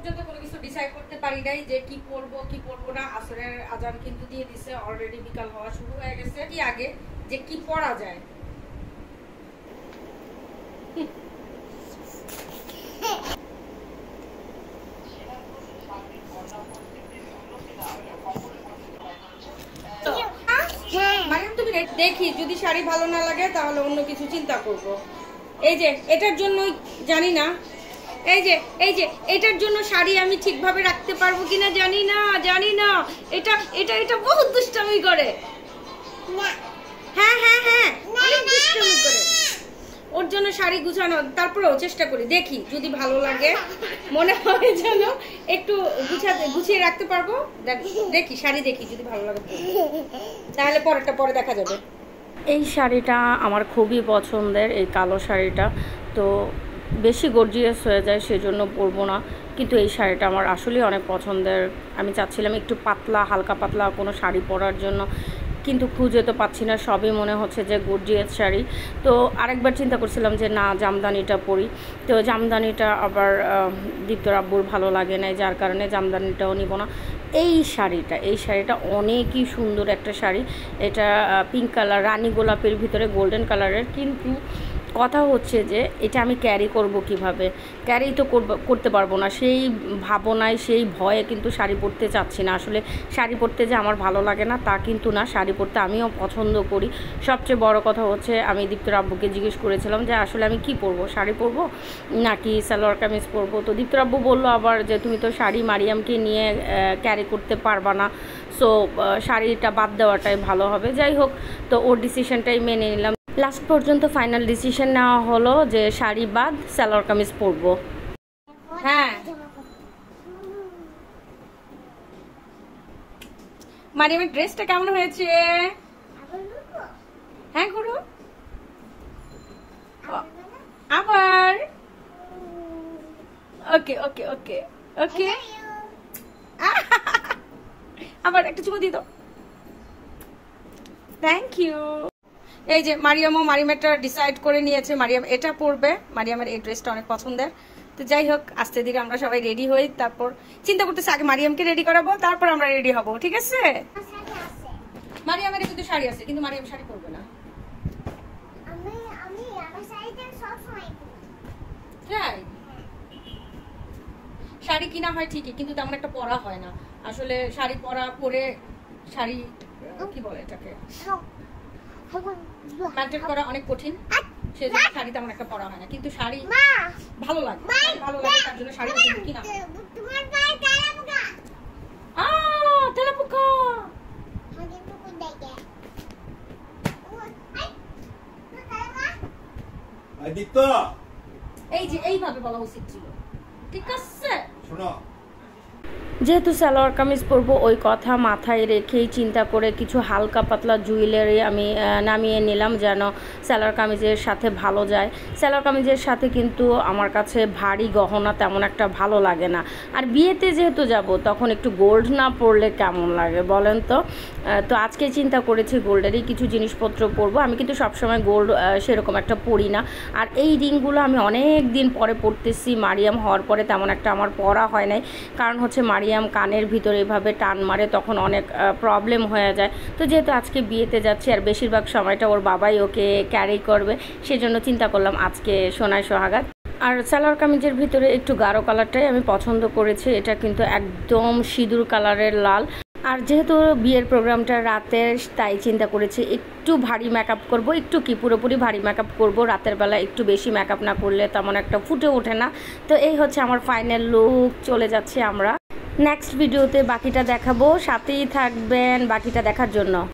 পর্যন্ত কোনো কিছু ডিসাইড করতে পারি নাই যে কি করব কি করব না। আসরের আজান কিন্তু দিয়ে দিছে, অলরেডি বিকাল হওয়া শুরু হয়ে গেছে। কি আগে যে কি পড়া যায়, দেখি যদি শাড়ি ভালো না লাগে তাহলে অন্য কিছু চিন্তা করব। এই যে এটার জন্যই জানি না, এই যে এটার জন্য শাড়ি আমি ঠিকভাবে রাখতে পারবো কিনা জানি না। এটা এটা এটা বহুত দুষ্টামি করে। হ্যাঁ হ্যাঁ হ্যাঁ, অনেক দুষ্টামি করে। ওর জন্য শাড়ি গুছানো, তারপরেও চেষ্টা করি, দেখি যদি ভালো লাগে, মনে হয় যেন একটু গুছিয়ে রাখতে পারবো। দেখি শাড়ি, দেখি যদি ভালো লাগে তাহলে পরেরটা পরে দেখা যাবে। এই শাড়িটা আমার খুবই পছন্দের, এই কালো শাড়িটা। তো বেশি গর্জিয়াস হয়ে যায় সেজন্য পরবো না, কিন্তু এই শাড়িটা আমার আসলেই অনেক পছন্দের। আমি চাচ্ছিলাম একটু পাতলা, হালকা পাতলা কোনো শাড়ি পরার জন্য, কিন্তু খুঁজে তো পাচ্ছি না, সবই মনে হচ্ছে যে গর্জিয়াস শাড়ি। তো আরেকবার চিন্তা করছিলাম যে না, জামদানিটা পরি। তো জামদানিটা আবার দীপ্তর আব্বুর ভালো লাগে না, যার কারণে জামদানিটাও নিব না। এই শাড়িটা অনেকই সুন্দর একটা শাড়ি। এটা পিঙ্ক কালার, রানী গোলাপের ভিতরে গোল্ডেন কালারের। কিন্তু কথা হচ্ছে যে এটা আমি ক্যারি করব কিভাবে? ক্যারি তো করতে পারবো না, সেই ভাবনায়, সেই ভয়ে কিন্তু শাড়ি পরতে চাচ্ছি না। আসলে শাড়ি পরতে যে আমার ভালো লাগে না তা কিন্তু না, শাড়ি পরতে আমিও পছন্দ করি। সবচেয়ে বড় কথা হচ্ছে আমি দীপ্তর আব্বুকে জিজ্ঞেস করেছিলাম যে আসলে আমি কি পরবো, শাড়ি পরবো নাকি সালোয়ার কামিজ পরবো। তো দীপ্তর আব্বু বললো আবার যে তুমি তো শাড়ি মারিয়ামকে নিয়ে ক্যারি করতে পারবা না, সো শাড়িটা বাদ দেওয়াটাই ভালো হবে। যাই হোক, তো ওর ডিসিশনটাই মেনে নিলাম। লাস্ট পর্যন্ত ফাইনাল ডিসিশন নেওয়া হলো যে শাড়ি বাদ সালোয়ার কামিজ পরবো। হ্যাঁ মারিয়ামের ড্রেসটা কেমন হয়েছে? হ্যাঁ করো আবার। ওকে ওকে ওকে ওকে, আবার একটা চুমু দিয়ে দাও। Thank you. এই যে মারিয়ামটা ডিসাইড করে নিয়েছে, মারিয়াম এটা পরবে। মারিয়ামের এই ড্রেসটা অনেক পছন্দের। তো যাই হোক, আস্তে ধীরে আমরা সবাই রেডি হই, তারপর চিন্তা করতেছি আগে মারিয়ামকে রেডি করাবো, তারপর আমরা রেডি হব। ঠিক আছে? মারিয়ামের কিন্তু শাড়ি আছে, কিন্তু মারিয়াম শাড়ি পরবে না। শাড়ি কিনা হয় ঠিকই, কিন্তু তেমন একটা পরা হয় না। আসলে শাড়ি পরে শাড়ি কি বলে এটাকে, মেনটেন করা অনেক কঠিন, সেজন্য শাড়ি তেমন একটা পরা হয় না। কিন্তু শাড়ি ভালো লাগে, তার জন্য শাড়ি কিনা। তেলাপোকা এই যে এইভাবে বলা উচিত ছিল। ঠিক আছে, শোনো, যেহেতু সালোয়ার কামিজ পরবো ওই কথা মাথায় রেখেই চিন্তা করে কিছু হালকা পাতলা জুয়েলারি আমি নামিয়ে নিলাম, যেন সালোয়ার কামিজের সাথে ভালো যায়। সালোয়ার কামিজের সাথে কিন্তু আমার কাছে ভারী গহনা তেমন একটা ভালো লাগে না। আর বিয়েতে যেহেতু যাব তখন একটু গোল্ড না পরলে কেমন লাগে বলেন তো? তো আজকে চিন্তা করেছি গোল্ডেরই কিছু জিনিসপত্র পরবো। আমি কিন্তু সবসময় গোল্ড সেরকম একটা পরি না। আর এই রিংগুলো আমি অনেক দিন পরে পরতেছি, মারিয়াম হওয়ার পরে তেমন একটা আমার পরা হয় নাই। কারণ হচ্ছে মারিয়াম কানের ভিতরে এভাবে টান মারে, তখন অনেক প্রবলেম হয়ে যায়। তো যেহেতু আজকে বিয়েতে যাচ্ছি আর বেশিরভাগ সময়টা ওর বাবাই ওকে ক্যারি করবে, সেজন্য চিন্তা করলাম আজকে সোনায় সোহাগাত। আর সালোয়ার কামিজের ভিতরে একটু গাঢ় কালারটাই আমি পছন্দ করেছি। এটা কিন্তু একদম সিঁদুর কালারের লাল। আর যেহেতু বিয়ের প্রোগ্রামটা রাতের, তাই চিন্তা করেছি একটু ভারী মেকআপ করব। একটু কি, পুরোপুরি ভারী মেকআপ করব। রাতের বেলা একটু বেশি মেকআপ না করলে তেমন একটা ফুটে ওঠে না। তো এই হচ্ছে আমার ফাইনাল লুক। চলে যাচ্ছি আমরা নেক্সট ভিডিওতে, বাকিটা দেখাবো। সাথেই থাকবেন বাকিটা দেখার জন্য।